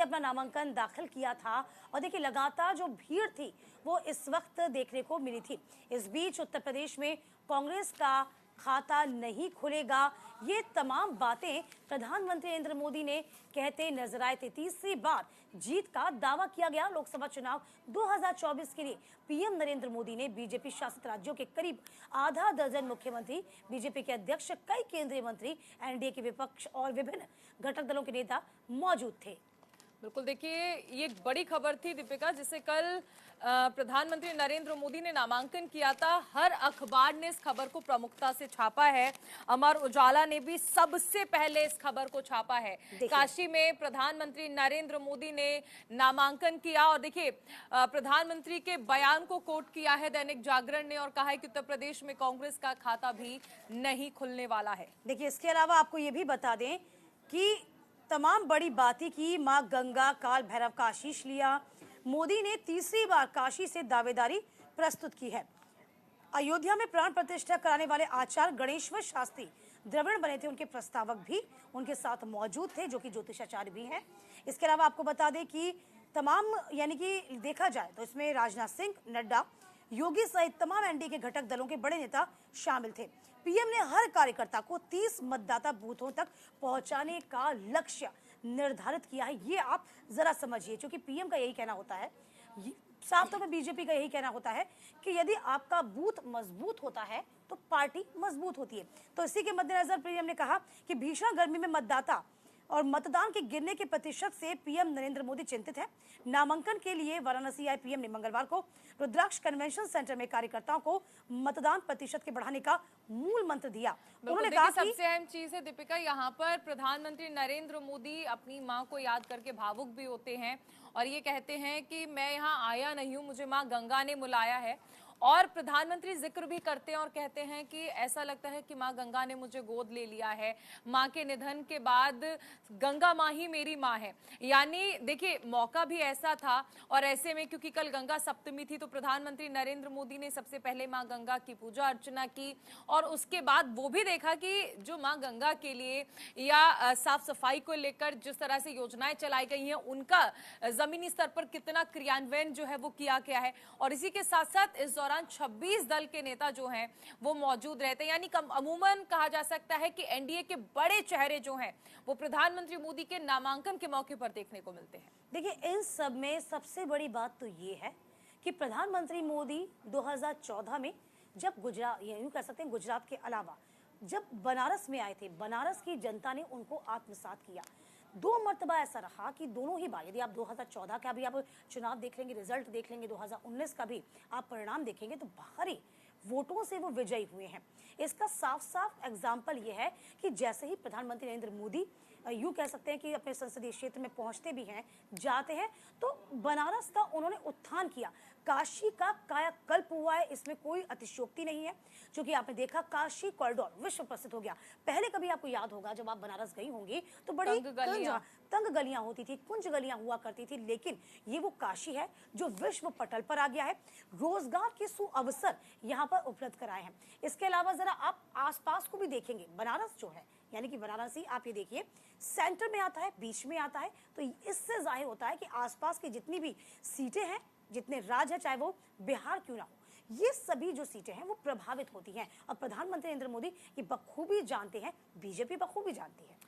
अपना नामांकन दाखिल किया था और देखिए लगातार जो भीड़ थी वो इस वक्त देखने को मिली थी। इस बीच उत्तर प्रदेश में कांग्रेस का खाता नहीं खुलेगा, ये तमाम बातें प्रधानमंत्री नरेंद्र मोदी ने कहते नजर आए थे। तीसरी बार जीत का दावा किया गया लोकसभा चुनाव 2024 के लिए पीएम नरेंद्र मोदी ने बीजेपी शासित राज्यों के करीब आधा दर्जन मुख्यमंत्री, बीजेपी के अध्यक्ष, कई केंद्रीय मंत्री, एनडीए के विपक्ष और विभिन्न घटक दलों के नेता मौजूद थे। बिल्कुल, देखिए ये एक बड़ी खबर थी दीपिका, जिसे कल प्रधानमंत्री नरेंद्र मोदी ने नामांकन किया था। हर अखबार ने इस खबर को प्रमुखता से छापा है। अमर उजाला ने भी सबसे पहले इस खबर को छापा है। काशी में प्रधानमंत्री नरेंद्र मोदी ने नामांकन किया और देखिए प्रधानमंत्री के बयान को कोट किया है दैनिक जागरण ने और कहा है कि उत्तर प्रदेश में कांग्रेस का खाता भी नहीं खुलने वाला है। देखिए इसके अलावा आपको ये भी बता दें कि तमाम बड़ी बातें की, मां गंगा, काल भैरव का आशीष लिया। मोदी ने तीसरी बार काशी से दावेदारी प्रस्तुत की है। अयोध्या में प्राण प्रतिष्ठा कराने वाले आचार्य गणेश्वर शास्त्री द्रविड़ बने थे, उनके प्रस्तावक भी उनके साथ मौजूद थे, जो कि ज्योतिषाचार्य भी हैं। इसके अलावा आपको बता दें कि तमाम यानी कि देखा जाए तो इसमें राजनाथ सिंह, नड्डा, योगी सहित तमाम एनडीए के घटक दलों के बड़े नेता शामिल थे। पीएम ने हर कार्यकर्ता को 30 मतदाता बूथों तक पहुंचाने का लक्ष्य निर्धारित किया है। ये आप जरा समझिए, क्योंकि पीएम का यही कहना होता है, साफ तौर पर बीजेपी का यही कहना होता है कि यदि आपका बूथ मजबूत होता है तो पार्टी मजबूत होती है। तो इसी के मद्देनजर पीएम ने कहा कि भीषण गर्मी में मतदाता और मतदान के गिरने के प्रतिशत से पीएम नरेंद्र मोदी चिंतित है। नामांकन के लिए वाराणसी आए पीएम ने मंगलवार को रुद्राक्ष कन्वेंशन सेंटर में कार्यकर्ताओं को मतदान प्रतिशत के बढ़ाने का मूल मंत्र दिया। उन्होंने कहा कि सबसे अहम चीज है दीपिका, यहाँ पर प्रधानमंत्री नरेंद्र मोदी अपनी मां को याद करके भावुक भी होते हैं और ये कहते हैं कि मैं यहाँ आया नहीं हूँ, मुझे मां गंगा ने बुलाया है। और प्रधानमंत्री जिक्र भी करते हैं और कहते हैं कि ऐसा लगता है कि मां गंगा ने मुझे गोद ले लिया है। मां के निधन के बाद गंगा मां ही मेरी मां है। यानी देखिए मौका भी ऐसा था और ऐसे में क्योंकि कल गंगा सप्तमी थी तो प्रधानमंत्री नरेंद्र मोदी ने सबसे पहले मां गंगा की पूजा अर्चना की और उसके बाद वो भी देखा कि जो मां गंगा के लिए या साफ सफाई को लेकर जिस तरह से योजनाएं चलाई गई हैं उनका जमीनी स्तर पर कितना क्रियान्वयन जो है वो किया गया है। और इसी के साथ साथ इस दौरान 26 दल के नेता जो हैं वो मौजूद रहते हैं। यानी अमूमन कहा जा सकता है कि एनडीए के बड़े चेहरे जो हैं वो प्रधानमंत्री मोदी के नामांकन के मौके पर देखने को मिलते हैं। देखिए इन सब में सबसे बड़ी बात तो ये है कि प्रधानमंत्री मोदी 2014 में जब गुजरात, यूं कह सकते हैं गुजरात के अलावा जब बनारस में आए थे, बनारस की जनता ने उनको आत्मसात किया। 2 मर्तबा ऐसा रहा कि दोनों ही बार, यदि आप 2014 का भी आप चुनाव देख लेंगे, रिजल्ट देख लेंगे, 2019 का भी आप परिणाम देखेंगे तो भारी वोटों से वो विजयी हुए हैं। इसका साफ साफ एग्जाम्पल ये है कि जैसे ही प्रधानमंत्री नरेंद्र मोदी यूं कह सकते हैं कि अपने संसदीय क्षेत्र में पहुंचते भी हैं, जाते हैं, तो बनारस का उन्होंने उत्थान किया। काशी का कायाकल्प हुआ है, इसमें कोई अतिशयोक्ति नहीं है। क्योंकि आपने देखा काशी कॉरिडोर विश्व प्रसिद्ध हो गया। पहले कभी आपको याद होगा जब आप बनारस गई होंगी तो बड़ी तंग गलियां होती थी, कुंज गलियां हुआ करती थी, लेकिन ये वो काशी है जो विश्व पटल पर आ गया है। रोजगार के सुअवसर यहाँ पर उपलब्ध कराए हैं। इसके अलावा जरा आप आसपास को भी देखेंगे, बनारस जो है यानी कि वाराणसी आप ये देखिए सेंटर में आता है, बीच में आता है, तो इससे जाहिर होता है कि आसपास की जितनी भी सीटें हैं, जितने राज्य है, चाहे वो बिहार क्यों ना हो, ये सभी जो सीटें हैं वो प्रभावित होती हैं। और प्रधानमंत्री नरेंद्र मोदी ये बखूबी जानते हैं, बीजेपी बखूबी जानती है।